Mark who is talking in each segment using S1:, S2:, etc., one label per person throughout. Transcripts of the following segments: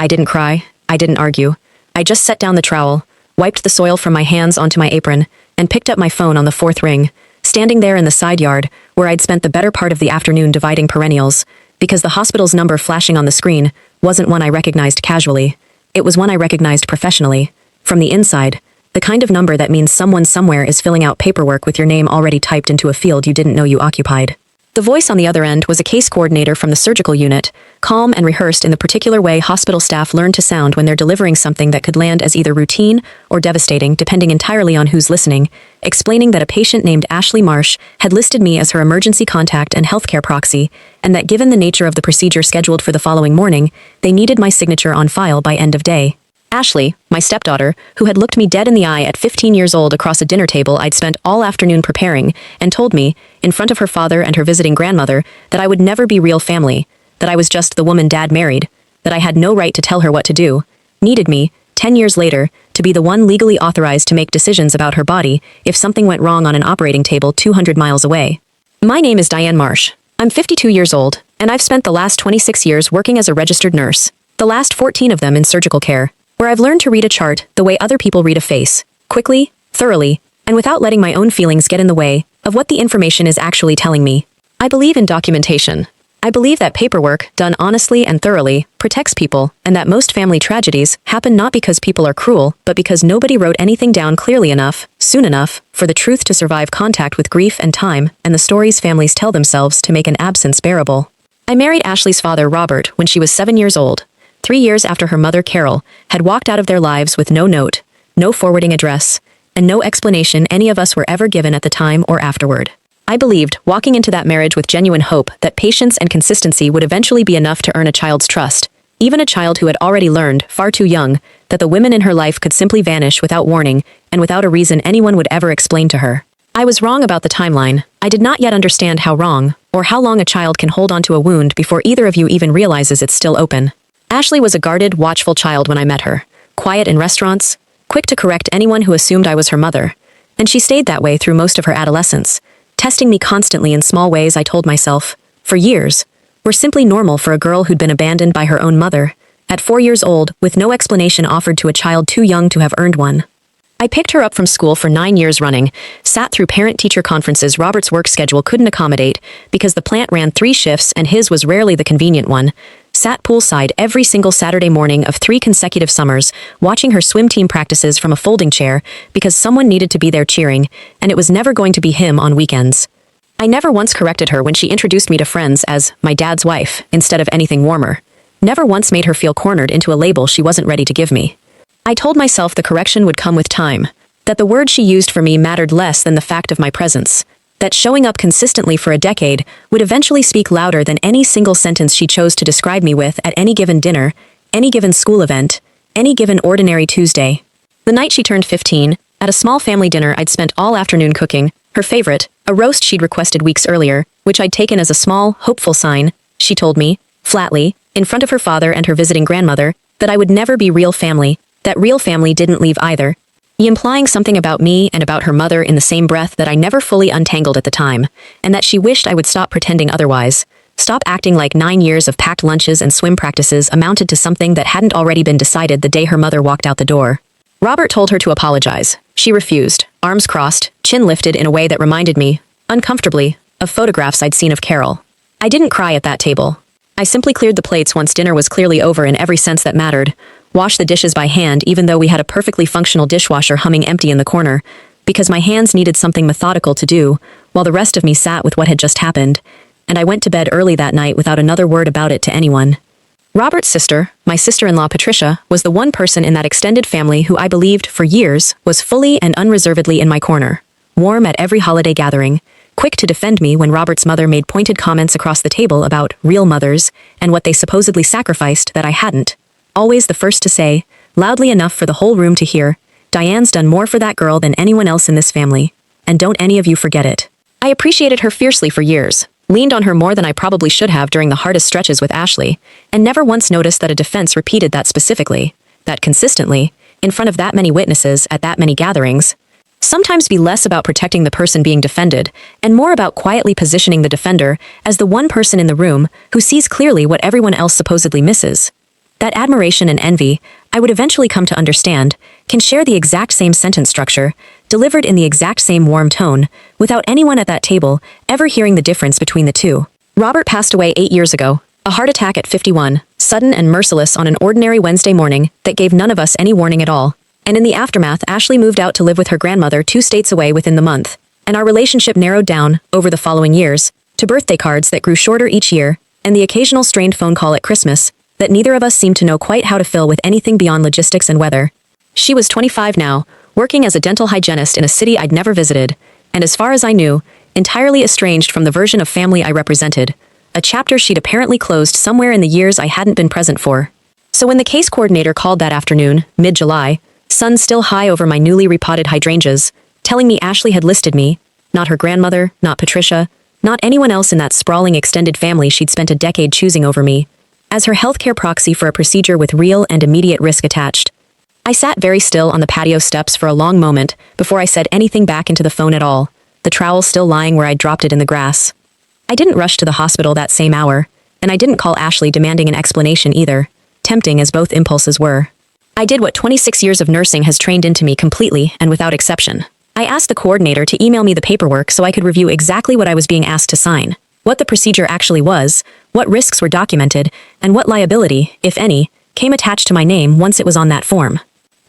S1: I didn't cry. I didn't argue. I just set down the trowel, wiped the soil from my hands onto my apron, and picked up my phone on the fourth ring, standing there in the side yard, where I'd spent the better part of the afternoon dividing perennials, because the hospital's number flashing on the screen wasn't one I recognized casually. It was one I recognized professionally. From the inside, the kind of number that means someone somewhere is filling out paperwork with your name already typed into a field you didn't know you occupied. The voice on the other end was a case coordinator from the surgical unit, calm and rehearsed in the particular way hospital staff learn to sound when they're delivering something that could land as either routine or devastating, depending entirely on who's listening, explaining that a patient named Ashley Marsh had listed me as her emergency contact and healthcare proxy, and that given the nature of the procedure scheduled for the following morning, they needed my signature on file by end of day. Ashley, my stepdaughter, who had looked me dead in the eye at 15 years old across a dinner table I'd spent all afternoon preparing, and told me, in front of her father and her visiting grandmother, that I would never be real family, that I was just the woman Dad married, that I had no right to tell her what to do, needed me, 10 years later, to be the one legally authorized to make decisions about her body if something went wrong on an operating table 200 miles away. My name is Diane Marsh. I'm 52 years old, and I've spent the last 26 years working as a registered nurse, the last 14 of them in surgical care, where I've learned to read a chart the way other people read a face, quickly, thoroughly, and without letting my own feelings get in the way of what the information is actually telling me. I believe in documentation. I believe that paperwork, done honestly and thoroughly, protects people, and that most family tragedies happen not because people are cruel, but because nobody wrote anything down clearly enough, soon enough, for the truth to survive contact with grief and time, and the stories families tell themselves to make an absence bearable. I married Ashley's father, Robert, when she was 7 years old. 3 years after her mother, Carol, had walked out of their lives with no note, no forwarding address, and no explanation any of us were ever given at the time or afterward. I believed, walking into that marriage with genuine hope, that patience and consistency would eventually be enough to earn a child's trust, even a child who had already learned, far too young, that the women in her life could simply vanish without warning and without a reason anyone would ever explain to her. I was wrong about the timeline. I did not yet understand how wrong, or how long a child can hold onto a wound before either of you even realizes it's still open. Ashley was a guarded, watchful child when I met her, quiet in restaurants, quick to correct anyone who assumed I was her mother, and she stayed that way through most of her adolescence, testing me constantly in small ways I told myself, for years, were simply normal for a girl who'd been abandoned by her own mother, at 4 years old, with no explanation offered to a child too young to have earned one. I picked her up from school for 9 years running, sat through parent-teacher conferences Robert's work schedule couldn't accommodate because the plant ran 3 shifts and his was rarely the convenient one, sat poolside every single Saturday morning of 3 consecutive summers, watching her swim team practices from a folding chair because someone needed to be there cheering, and it was never going to be him on weekends. I never once corrected her when she introduced me to friends as my dad's wife instead of anything warmer. Never once made her feel cornered into a label she wasn't ready to give me. I told myself the correction would come with time, that the word she used for me mattered less than the fact of my presence, that showing up consistently for a decade would eventually speak louder than any single sentence she chose to describe me with at any given dinner, any given school event, any given ordinary Tuesday. The night she turned 15, at a small family dinner I'd spent all afternoon cooking, her favorite, a roast she'd requested weeks earlier, which I'd taken as a small, hopeful sign, she told me, flatly, in front of her father and her visiting grandmother, that I would never be real family, that real family didn't leave either, implying something about me and about her mother in the same breath that I never fully untangled at the time, and that she wished I would stop pretending otherwise, stop acting like 9 years of packed lunches and swim practices amounted to something that hadn't already been decided the day her mother walked out the door. Robert told her to apologize. She refused, arms crossed, chin lifted in a way that reminded me, uncomfortably, of photographs I'd seen of Carol. I didn't cry at that table. I simply cleared the plates once dinner was clearly over in every sense that mattered, washed the dishes by hand even though we had a perfectly functional dishwasher humming empty in the corner, because my hands needed something methodical to do, while the rest of me sat with what had just happened, and I went to bed early that night without another word about it to anyone. Robert's sister, my sister-in-law Patricia, was the one person in that extended family who I believed, for years, was fully and unreservedly in my corner, warm at every holiday gathering, quick to defend me when Robert's mother made pointed comments across the table about real mothers and what they supposedly sacrificed that I hadn't. Always the first to say, loudly enough for the whole room to hear, Diane's done more for that girl than anyone else in this family, and don't any of you forget it. I appreciated her fiercely for years, leaned on her more than I probably should have during the hardest stretches with Ashley, and never once noticed that a defense repeated that specifically, that consistently, in front of that many witnesses at that many gatherings. Sometimes be less about protecting the person being defended, and more about quietly positioning the defender as the one person in the room who sees clearly what everyone else supposedly misses. That admiration and envy, I would eventually come to understand, can share the exact same sentence structure, delivered in the exact same warm tone, without anyone at that table ever hearing the difference between the two. Robert passed away 8 years ago, a heart attack at 51, sudden and merciless on an ordinary Wednesday morning that gave none of us any warning at all. And in the aftermath, Ashley moved out to live with her grandmother 2 states away within the month, and our relationship narrowed down, over the following years, to birthday cards that grew shorter each year, and the occasional strained phone call at Christmas, that neither of us seemed to know quite how to fill with anything beyond logistics and weather. She was 25 now, working as a dental hygienist in a city I'd never visited, and as far as I knew, entirely estranged from the version of family I represented, a chapter she'd apparently closed somewhere in the years I hadn't been present for. So when the case coordinator called that afternoon, mid-July, sun still high over my newly repotted hydrangeas, telling me Ashley had listed me, not her grandmother, not Patricia, not anyone else in that sprawling extended family she'd spent a decade choosing over me, as her healthcare proxy for a procedure with real and immediate risk attached. I sat very still on the patio steps for a long moment before I said anything back into the phone at all, the trowel still lying where I'd dropped it in the grass. I didn't rush to the hospital that same hour, and I didn't call Ashley demanding an explanation either, tempting as both impulses were. I did what 26 years of nursing has trained into me completely and without exception. I asked the coordinator to email me the paperwork so I could review exactly what I was being asked to sign, what the procedure actually was, what risks were documented, and what liability, if any, came attached to my name once it was on that form.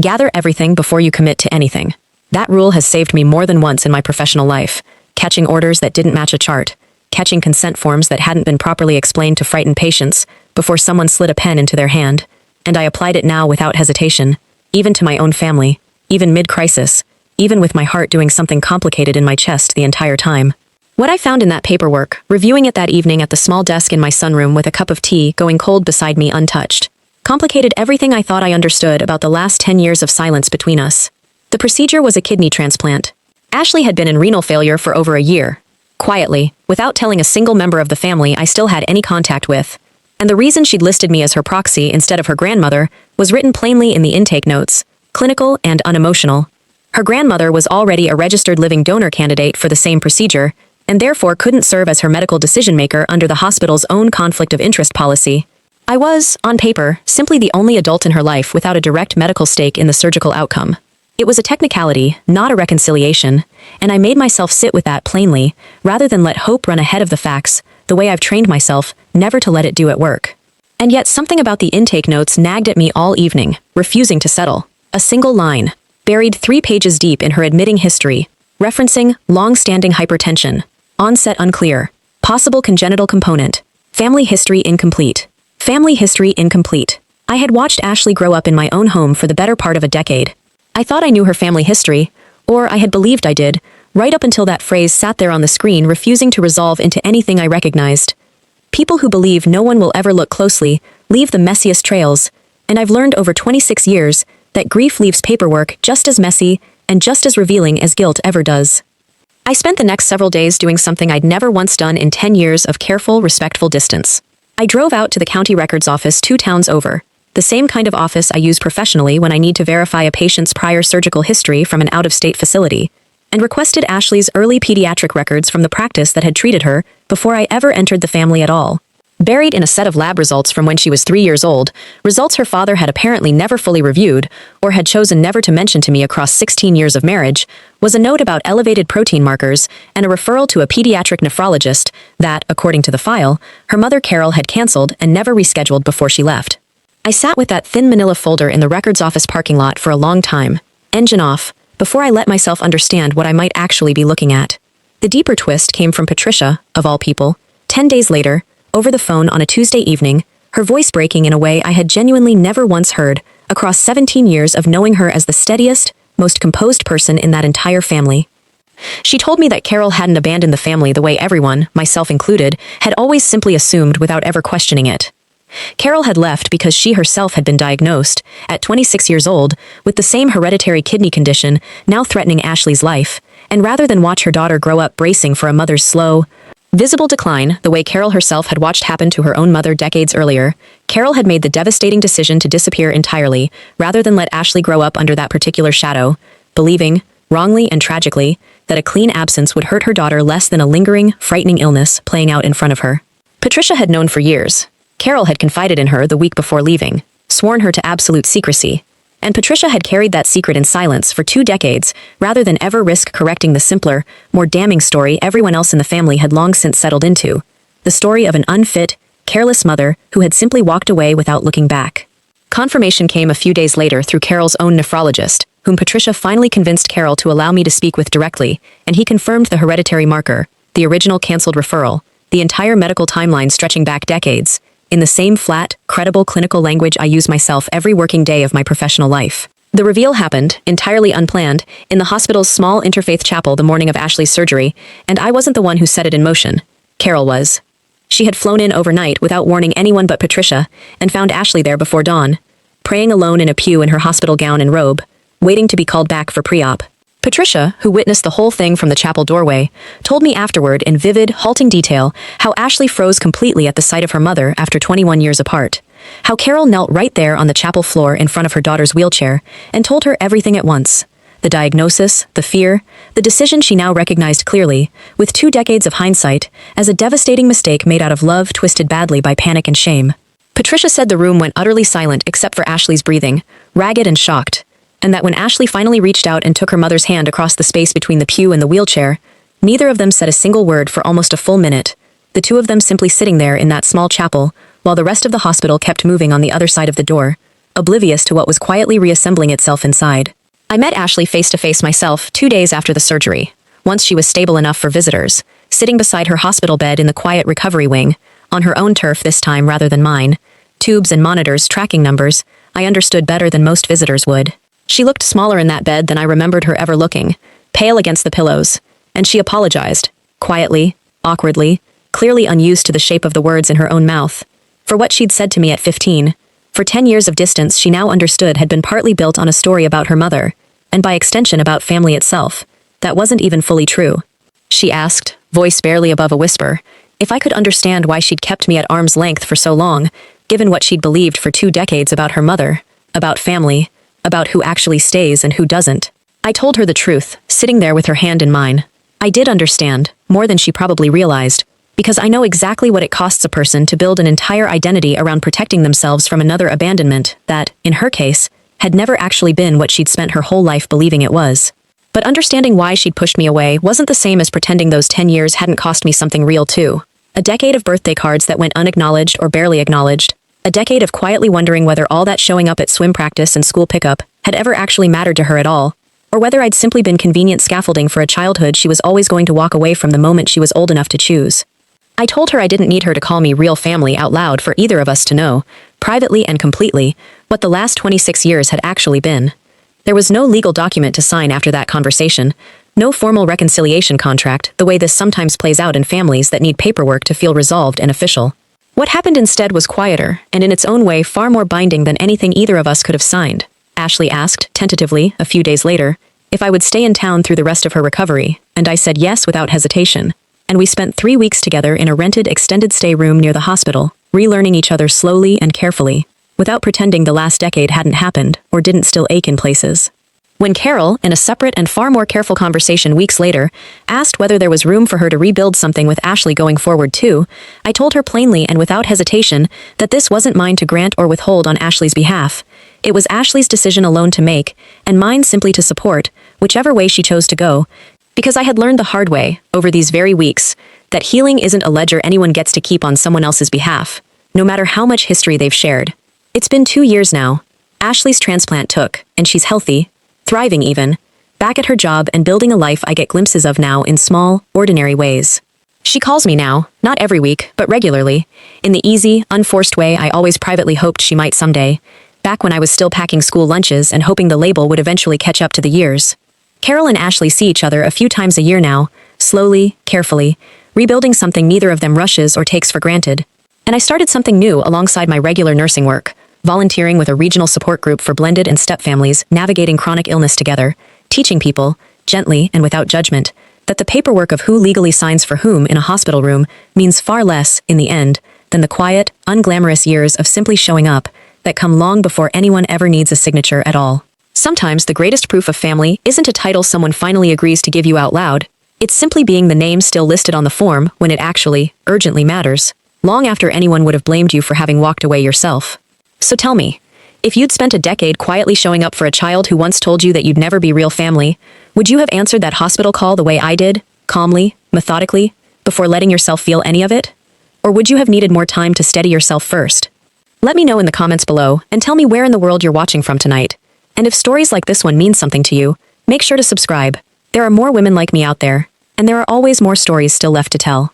S1: Gather everything before you commit to anything. That rule has saved me more than once in my professional life, catching orders that didn't match a chart, catching consent forms that hadn't been properly explained to frightened patients before someone slid a pen into their hand, and I applied it now without hesitation, even to my own family, even mid-crisis, even with my heart doing something complicated in my chest the entire time. What I found in that paperwork, reviewing it that evening at the small desk in my sunroom with a cup of tea going cold beside me untouched, complicated everything I thought I understood about the last 10 years of silence between us. The procedure was a kidney transplant. Ashley had been in renal failure for over a year. Quietly, without telling a single member of the family I still had any contact with. And the reason she'd listed me as her proxy instead of her grandmother was written plainly in the intake notes, clinical and unemotional. Her grandmother was already a registered living donor candidate for the same procedure, and therefore couldn't serve as her medical decision-maker under the hospital's own conflict of interest policy. I was, on paper, simply the only adult in her life without a direct medical stake in the surgical outcome. It was a technicality, not a reconciliation, and I made myself sit with that plainly, rather than let hope run ahead of the facts, the way I've trained myself never to let it do at work. And yet something about the intake notes nagged at me all evening, refusing to settle. A single line, buried 3 pages deep in her admitting history, referencing long-standing hypertension, onset unclear, possible congenital component, family history incomplete. Family history incomplete. I had watched Ashley grow up in my own home for the better part of a decade. I thought I knew her family history, or I had believed I did, right up until that phrase sat there on the screen refusing to resolve into anything I recognized. People who believe no one will ever look closely leave the messiest trails, and I've learned over 26 years that grief leaves paperwork just as messy and just as revealing as guilt ever does. I spent the next several days doing something I'd never once done in 10 years of careful, respectful distance. I drove out to the county records office 2 towns over, the same kind of office I use professionally when I need to verify a patient's prior surgical history from an out-of-state facility, and requested Ashley's early pediatric records from the practice that had treated her before I ever entered the family at all. Buried in a set of lab results from when she was 3 years old, results her father had apparently never fully reviewed, or had chosen never to mention to me across 16 years of marriage, was a note about elevated protein markers and a referral to a pediatric nephrologist that, according to the file, her mother Carol had canceled and never rescheduled before she left. I sat with that thin manila folder in the records office parking lot for a long time, engine off, before I let myself understand what I might actually be looking at. The deeper twist came from Patricia, of all people, 10 days later, over the phone on a Tuesday evening, her voice breaking in a way I had genuinely never once heard, across 17 years of knowing her as the steadiest, most composed person in that entire family. She told me that Carol hadn't abandoned the family the way everyone, myself included, had always simply assumed without ever questioning it. Carol had left because she herself had been diagnosed, at 26 years old, with the same hereditary kidney condition now threatening Ashley's life, and rather than watch her daughter grow up bracing for a mother's slow, visible decline, the way Carol herself had watched happen to her own mother decades earlier, Carol had made the devastating decision to disappear entirely, rather than let Ashley grow up under that particular shadow, believing, wrongly and tragically, that a clean absence would hurt her daughter less than a lingering, frightening illness playing out in front of her. Patricia had known for years. Carol had confided in her the week before leaving. sworn her to absolute secrecy. And Patricia had carried that secret in silence for 2 decades, rather than ever risk correcting the simpler, more damning story everyone else in the family had long since settled into. The story of an unfit, careless mother who had simply walked away without looking back. Confirmation came a few days later through Carol's own nephrologist, whom Patricia finally convinced Carol to allow me to speak with directly, and he confirmed the hereditary marker, the original cancelled referral, the entire medical timeline stretching back decades, in the same flat, credible clinical language I use myself every working day of my professional life. The reveal happened, entirely unplanned, in the hospital's small interfaith chapel the morning of Ashley's surgery, and I wasn't the one who set it in motion. Carol was. She had flown in overnight without warning anyone but Patricia, and found Ashley there before dawn, praying alone in a pew in her hospital gown and robe, waiting to be called back for pre-op. Patricia, who witnessed the whole thing from the chapel doorway, told me afterward in vivid, halting detail how Ashley froze completely at the sight of her mother after 21 years apart, how Carol knelt right there on the chapel floor in front of her daughter's wheelchair and told her everything at once. The diagnosis, the fear, the decision she now recognized clearly, with 2 decades of hindsight, as a devastating mistake made out of love twisted badly by panic and shame. Patricia said the room went utterly silent except for Ashley's breathing, ragged and shocked, and that when Ashley finally reached out and took her mother's hand across the space between the pew and the wheelchair, neither of them said a single word for almost a full minute, the two of them simply sitting there in that small chapel, while the rest of the hospital kept moving on the other side of the door, oblivious to what was quietly reassembling itself inside. I met Ashley face-to-face myself 2 days after the surgery, once she was stable enough for visitors, sitting beside her hospital bed in the quiet recovery wing, on her own turf this time rather than mine, tubes and monitors tracking numbers, I understood better than most visitors would. She looked smaller in that bed than I remembered her ever looking, pale against the pillows, and she apologized, quietly, awkwardly, clearly unused to the shape of the words in her own mouth, for what she'd said to me at 15. For 10 years of distance she now understood had been partly built on a story about her mother, and by extension about family itself, that wasn't even fully true. She asked, voice barely above a whisper, if I could understand why she'd kept me at arm's length for so long, given what she'd believed for 2 decades about her mother, about family, about who actually stays and who doesn't. I told her the truth, sitting there with her hand in mine. I did understand, more than she probably realized, because I know exactly what it costs a person to build an entire identity around protecting themselves from another abandonment that, in her case, had never actually been what she'd spent her whole life believing it was. But understanding why she'd pushed me away wasn't the same as pretending those 10 years hadn't cost me something real too. A decade of birthday cards that went unacknowledged or barely acknowledged. A decade of quietly wondering whether all that showing up at swim practice and school pickup had ever actually mattered to her at all, or whether I'd simply been convenient scaffolding for a childhood she was always going to walk away from the moment she was old enough to choose. I told her I didn't need her to call me real family out loud for either of us to know, privately and completely, what the last 26 years had actually been. There was no legal document to sign after that conversation, no formal reconciliation contract, the way this sometimes plays out in families that need paperwork to feel resolved and official. What happened instead was quieter, and in its own way far more binding than anything either of us could have signed. Ashley asked, tentatively, a few days later, if I would stay in town through the rest of her recovery, and I said yes without hesitation. And we spent 3 weeks together in a rented extended stay room near the hospital, relearning each other slowly and carefully, without pretending the last decade hadn't happened or didn't still ache in places. When Carol, in a separate and far more careful conversation weeks later, asked whether there was room for her to rebuild something with Ashley going forward too, I told her plainly and without hesitation that this wasn't mine to grant or withhold on Ashley's behalf. It was Ashley's decision alone to make, and mine simply to support, whichever way she chose to go, because I had learned the hard way, over these very weeks, that healing isn't a ledger anyone gets to keep on someone else's behalf, no matter how much history they've shared. It's been 2 years now. Ashley's transplant took, and she's healthy, thriving even, back at her job and building a life I get glimpses of now in small, ordinary ways. She calls me now, not every week, but regularly, in the easy, unforced way I always privately hoped she might someday, back when I was still packing school lunches and hoping the label would eventually catch up to the years. Carol and Ashley see each other a few times a year now, slowly, carefully, rebuilding something neither of them rushes or takes for granted. And I started something new alongside my regular nursing work, volunteering with a regional support group for blended and step families navigating chronic illness together, teaching people, gently and without judgment, that the paperwork of who legally signs for whom in a hospital room means far less, in the end, than the quiet, unglamorous years of simply showing up that come long before anyone ever needs a signature at all. Sometimes the greatest proof of family isn't a title someone finally agrees to give you out loud. It's simply being the name still listed on the form when it actually, urgently matters, long after anyone would have blamed you for having walked away yourself. So tell me, If you'd spent a decade quietly showing up for a child who once told you that you'd never be real family, would you have answered that hospital call the way I did, calmly, methodically, before letting yourself feel any of it? Or would you have needed more time to steady yourself first? Let me know in the comments below and tell me where in the world you're watching from tonight. And if stories like this one mean something to you, make sure to subscribe. There are more women like me out there, and there are always more stories still left to tell.